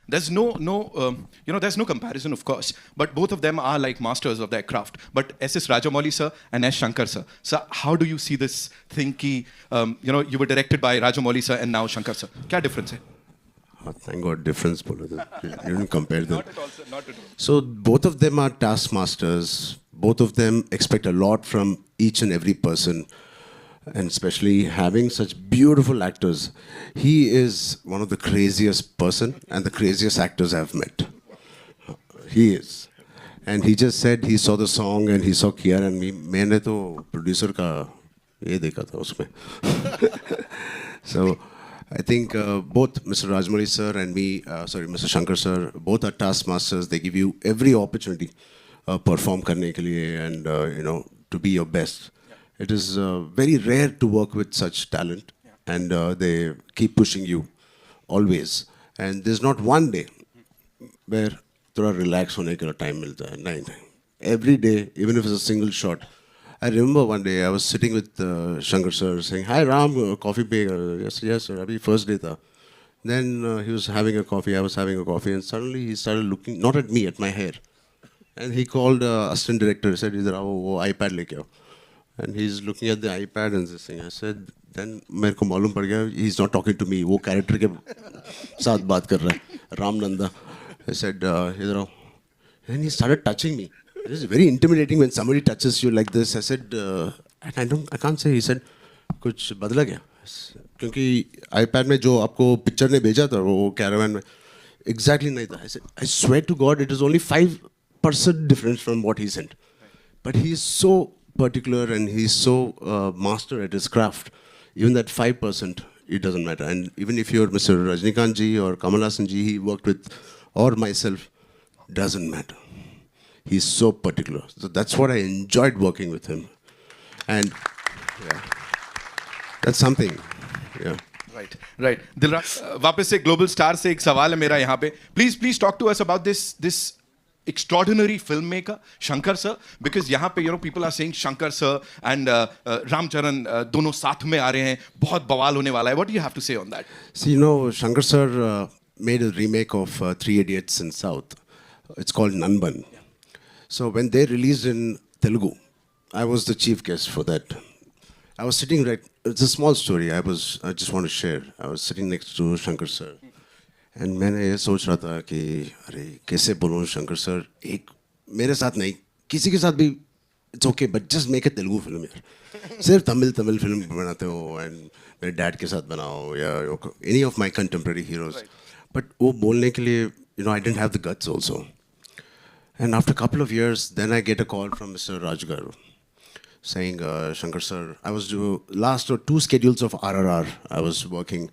There's there's no comparison, of course. But both of them are like masters of their craft. But S.S. Rajamouli sir and S. Shankar sir. So how do you see this thing? Ki, you were directed by Rajamouli sir and now Shankar sir. Kya difference hai? Oh, thank God, difference. Bolo to. You didn't compare them. Not at all, sir. Not at all. So both of them are taskmasters. Both of them expect a lot from each and every person, and especially having such beautiful actors. He is one of the craziest person and the craziest actors I've met. He is. And he just said he saw the song and he saw Kiara and me. मैंने तो producer का ये देखा था उसमें. So I think both Mr. Rajmouli sir and me, Mr. Shankar sir, both are taskmasters. They give you every opportunity perform करने के लिए and to be your best. It is very rare to work with such talent, and they keep pushing you always. And there's not one day where थोड़ा relax होने के लिए time मिलता है. नहीं. Every day, even if it's a single shot. I remember one day I was sitting with Shankar sir saying, "Hi Ram, coffee pe?" Yes sir. Abhi first day tha. Then he was having a coffee, I was having a coffee, and suddenly he started looking not at me, at my hair. And he called assistant director. He said, "Idhar aao, wo iPad leke aao." And he's looking at the iPad and this thing. I said, then मेरे को मालूम पड़ गया he's not talking to me. वो character के साथ बात कर रहा है. Ram Nanda. I said, इधर आओ. And he started touching me. It is very intimidating when somebody touches you like this. I said, and I can't say. He said, कुछ बदला क्या? क्योंकि iPad में जो आपको picture ने भेजा था वो caravan में exactly नहीं था. I said, I swear to God, it is only 5% difference from what he sent. But he is so particular and he's so master at his craft. Even that 5%, it doesn't matter. And even if you're Mr. Rajnikant ji or Kamal Hassan ji, he worked with, or myself, doesn't matter. He's so particular. So that's what I enjoyed working with him. And yeah, that's something. Yeah. Right. Dilraj, वापस से global star से एक सवाल है मेरा यहाँ पे. Please talk to us about this extraordinary filmmaker Shankar sir, because यहाँ पे people are saying Shankar sir and Ram Charan दोनों साथ में आ रहे हैं, बहुत बवाल होने वाला है. What do you have to say on that? See, Shankar sir made a remake of Three Idiots in South. It's called Nanban. So when they released in Telugu, I was the chief guest for that. I was sitting it's a small story. I just want to share. I was sitting next to Shankar sir. And मैंने ये सोच रहा था कि अरे कैसे बोलूँ Shankar sir, एक मेरे साथ नहीं, किसी के साथ भी it's okay, but just make a Telugu film यार. सिर्फ तमिल फिल्म बनाते हो एंड मेरे डैड के साथ बनाओ या any of my contemporary heroes. But वो बोलने के लिए I don't have the guts also. And after couple of years then I get a call from mister Raj garu saying, Shankar sir, I was last 2 schedules of RRR I was working.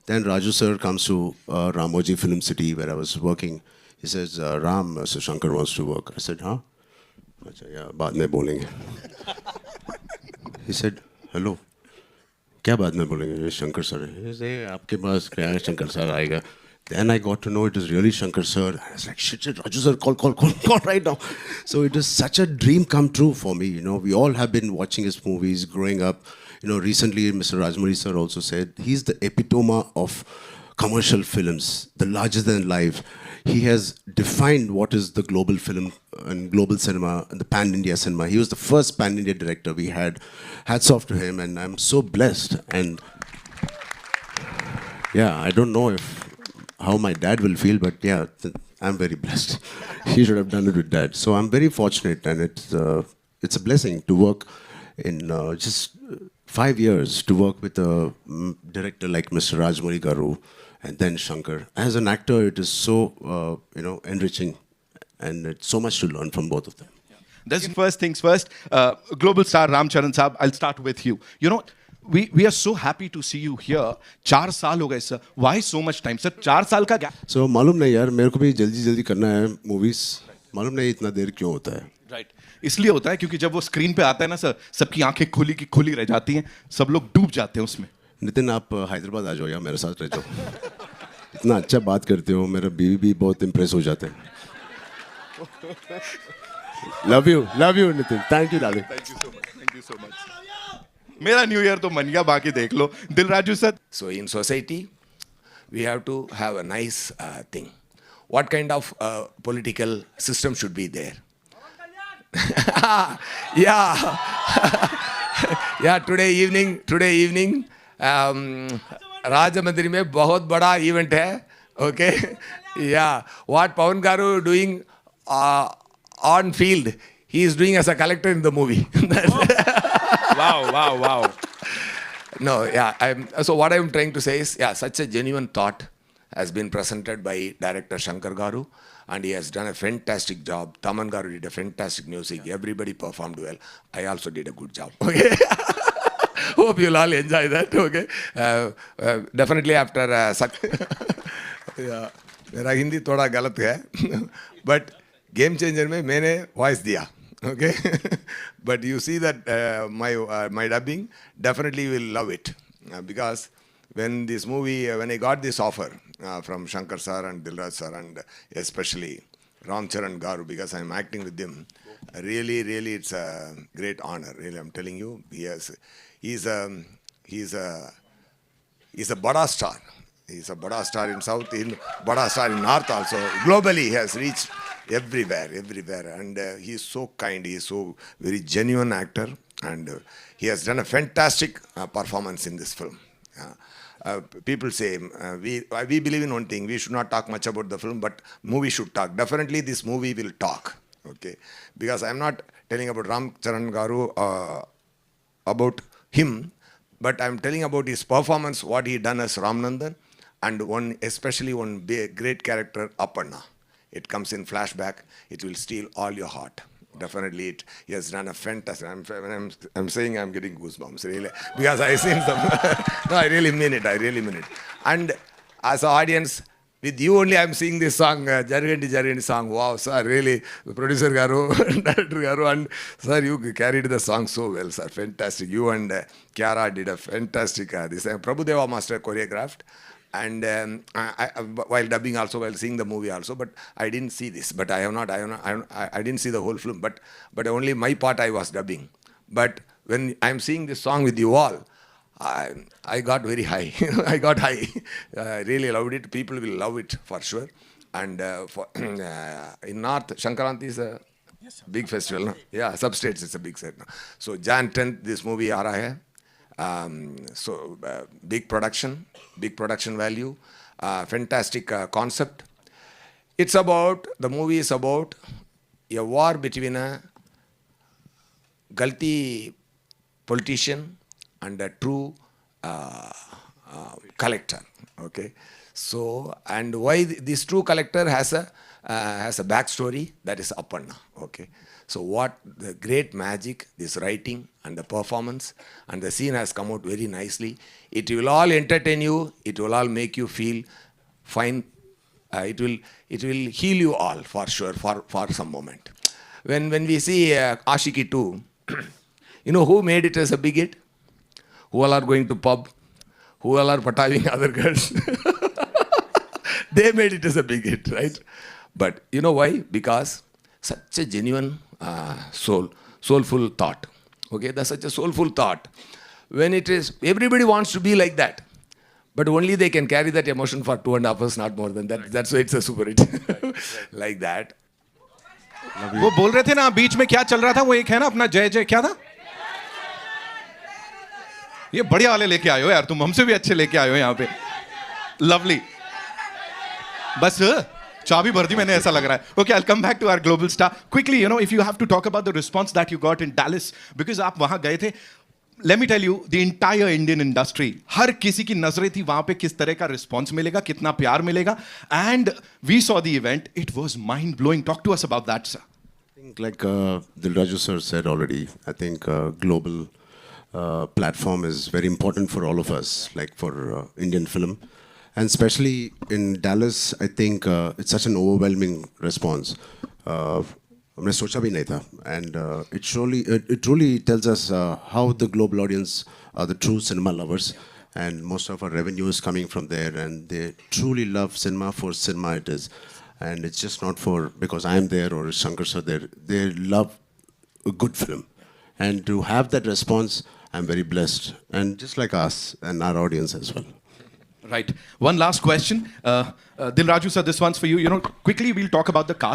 Then Raju sir comes to Ramoji Film City where I was working. He says, Ram, so Shankar wants to work. I said, huh? I said, yeah, बाद में बोलेंगे. He said, hello. क्या बाद में बोलेंगे? Shankar sir. He said, आपके पास क्या है? Shankar sir आएगा. Then I got to know it was really Shankar sir. I was like, shit, Raju sir, call right now. So it was such a dream come true for me. We all have been watching his movies growing up. Recently Mr. Rajmouli sir also said he's the epitome of commercial films, the larger than life. He has defined what is the global film and global cinema and the pan-India cinema. He was the first pan-India director we had. Hats off to him, and I'm so blessed. And yeah, I don't know how my dad will feel, but yeah, I'm very blessed. He should have done it with dad. So I'm very fortunate, and it's a blessing to work in just 5 years to work with a director like Mr. Rajmouli Garu and then Shankar. As an actor, it is so enriching, and it's so much to learn from both of them. That's first things first. Global star Ram Charan Saab, I'll start with you. We are so happy to see you here. 4 साल हो गए sir. Why so much time sir? 4 साल का gap. So मालूम नहीं यार, मेरे को भी जल्दी करना है movies. मालूम नहीं इतना देर क्यों होता है. Right. इसलिए होता है क्योंकि जब वो स्क्रीन पे आता है ना सर, सबकी आंखें खुली की खुली रह जाती हैं, सब लोग डूब जाते हैं उसमें. नितिन, आप हैदराबाद आ जाओ या मेरे साथ रह जाओ. इतना अच्छा बात करते हो, मेरा बीवी भी बहुत इम्प्रेस हो जाते हैं. Love you Nitin. Thank you darling. Thank you so much. मेरा न्यू ईयर तो मन गया, बाकी देख लो. Dil Raju sir. So in society, we have to have a nice thing. what kind of political system should be there. Yeah. Yeah, today evening Rajamandri में बहुत बड़ा event है. Okay. Yeah. What Pawan Garu doing on field, he is doing as a collector in the movie. Wow. No, yeah. So what I'm trying to say is, yeah, such a genuine thought has been presented by director Shankar Garu, and he has done a fantastic job. Taman Garu did a fantastic music. Everybody performed well. I also did a good job. Okay. Hope you'll all enjoy that. Okay. Definitely after yeah, मेरा हिंदी थोड़ा गलत है, but game changer में मैंने voice दिया. Okay. But you see that my dubbing, definitely you will love it, because when this movie, when I got this offer from Shankar sir and Dilraj sir, and especially Ram Charan Garu, because I'm acting with them, really it's a great honor. Really, I'm telling you, he's a bada star. He's a bada star in South, bada star in North also. Globally, he has reached everywhere. And he is so kind. He is so very genuine actor. And he has done a fantastic performance in this film. People say, we believe in one thing. We should not talk much about the film, but movie should talk. Definitely this movie will talk. Okay. Because I'm not telling about Ram Charan Garu, about him, but I'm telling about his performance, what he done as Ramnandan, and especially one great character, Aparna. It comes in flashback. It will steal all your heart. Definitely, he has done a fantastic. When I'm saying, I'm getting goosebumps, really, because I seen some. No, I really mean it. And as an audience, with you only, I'm seeing this song, Jarigandi song. Wow, sir, really, the producer Garu, director Garu, and sir, you carried the song so well, sir. Fantastic. You and Kiara did a fantastic. This Prabhudeva Master choreographed. And while dubbing also, while seeing the movie also, but I didn't see this. But I didn't see the whole film. But only my part I was dubbing. But when I'm seeing this song with you all, I got very high. I got high. Really loved it. People will love it for sure. And in North, Shankaranti is a big festival. No? Yeah, substates it's a big set. No? So Jan 10th, this movie aa raha hai. So big production value, fantastic concept. The movie is about a war between a galti politician and a true collector. Okay, so and why this true collector has a backstory, that is Aparna. Okay. So what the great magic, this writing and the performance and the scene has come out very nicely. It will all entertain you. It will all make you feel fine. It will heal you all for sure for some moment. When we see Ashiki 2, you know who made it as a big hit? Who all are going to pub? Who all are pataving other girls? They made it as a big hit, right? But you know why? Because such a genuine soulful thought. Okay, that's such a soulful thought. When it is, everybody wants to be like that, but only they can carry that emotion for 2.5 hours, not more than that. That's why it's a super hit. Like that. वो बोल रहे थे ना बीच में क्या चल रहा था, वो एक है ना अपना जय जय क्या था, ये बढ़िया वाले लेके आए हो यार, तुम हमसे भी अच्छे लेके आए हो यहाँ पे. लवली. बस चाबी भर दी मैंने, ऐसा लग रहा है. Okay, I'll come back to our global star quickly. You know, if you have to talk about the response that you got in Dallas, because आप वहां गए थे. Let me tell you, the entire Indian industry, हर किसी की नजरें थी वहां पे किस तरह का response मिलेगा, कितना प्यार मिलेगा. And we saw the event. It was mind blowing. Talk to us about that, sir. I think like Dilraju sir said already, I think global platform is very important for all of us, like for Indian film. And especially in Dallas, I think it's such an overwhelming response. हमने सोचा भी नहीं था, and it truly tells us how the global audience are the true cinema lovers, and most of our revenue is coming from there, and they truly love cinema for cinema it is, and it's just not for because I am there or Shankar sir there. They love a good film, and to have that response, I'm very blessed, and just like us and our audience as well. Right. One last question. Dil Raju sir, this one's for you. You know, quickly we'll talk about the cast.